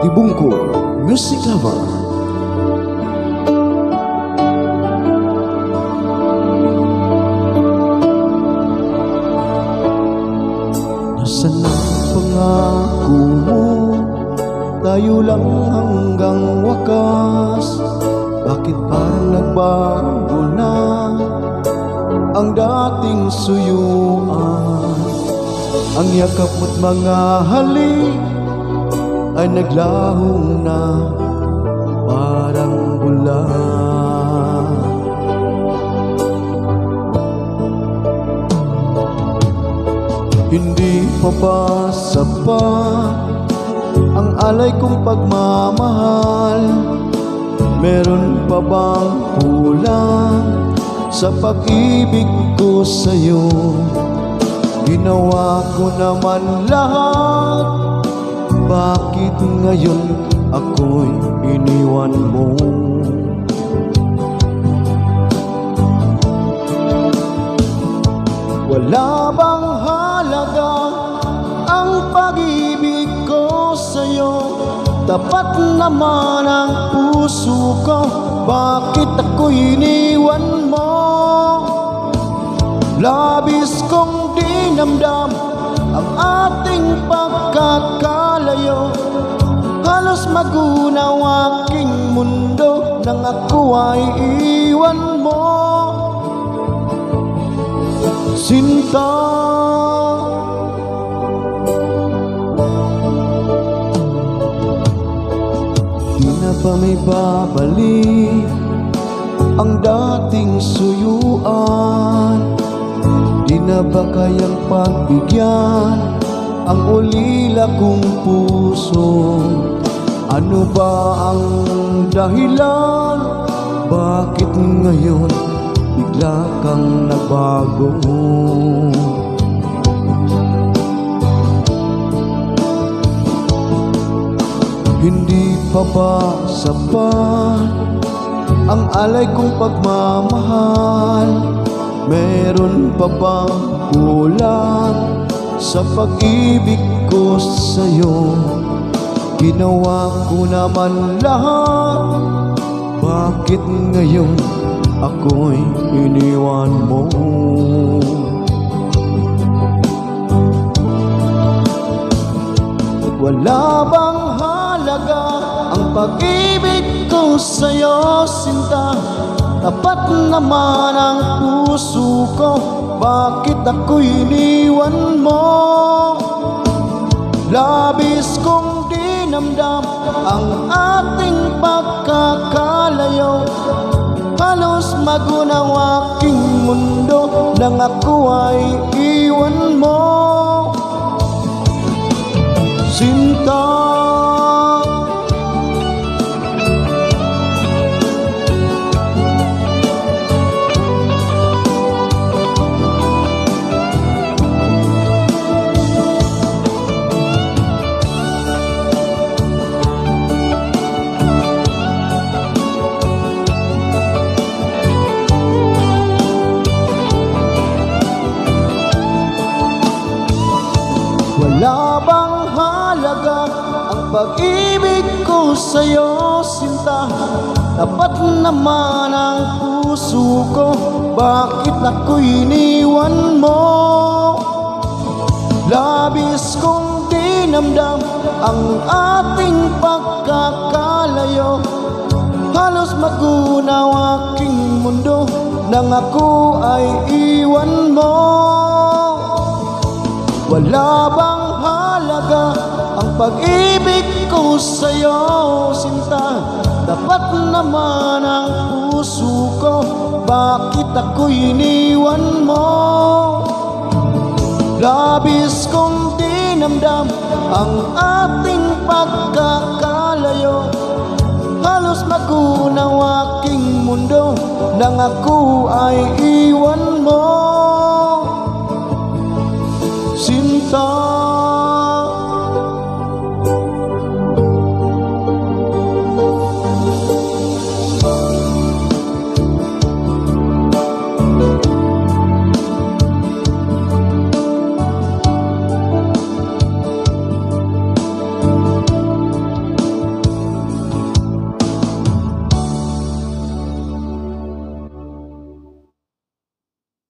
Tibungko Music Lover. Nasaan ang pangako mo? Tayo lang hanggang wakas. Bakit parang nagbago na ang dating suyuan? Ang yakap mo't mga halik ay naglahong na parang bula. Hindi pa ba sapat ang alay kong pagmamahal? Meron pa bang kulang sa pag-ibig ko sa'yo? Ginawa ko naman lahat, bakit ngayon ako'y iniwan mo? Wala bang halaga ang pag-ibig ko sa'yo? Tapat naman ang puso ko, bakit ako'y iniwan mo? Labis kong dinamdam ang ating pagkakalayo. Halos magunaw aking mundo nang ako ay iwan mo. Sinta, di na ba may babalik ang dating suyuan? Di na ba kayang pagbigyan ang ulila kong puso? Ano ba ang dahilan? Bakit ngayon bigla kang nagbago? Hindi pa ba sapat ang alay kong pagmamahal? Meron pa bang kulang sa pag-ibig ko sa'yo? Ginawa ko naman lahat, bakit ngayon ako'y iniwan mo? Wala bang halaga ang pag-ibig ko sa'yo, sinta? Tapat naman ang puso ko, bakit ako'y iniwan mo? Labis kong dinamdam ang ating pagkakalayo. Halos magunaw aking mundo nang ako ay iwan mo. Sinta, wala bang halaga ang pag-ibig ko sa'yo, sinta? Tapat naman ang puso ko, bakit ako'y iniwan mo? Labis kong dinamdam ang ating pagkakalayo. Halos magunaw aking mundo nang ako ay iwan mo. Wala bang halaga ang pag-ibig ko sa'yo, sinta? Tapat naman ang puso ko, bakit ako'y iniwan mo? Labis kong dinamdam ang ating pagkakalayo. Halos magunaw aking mundo nang ako ay iwan mo. Sinta,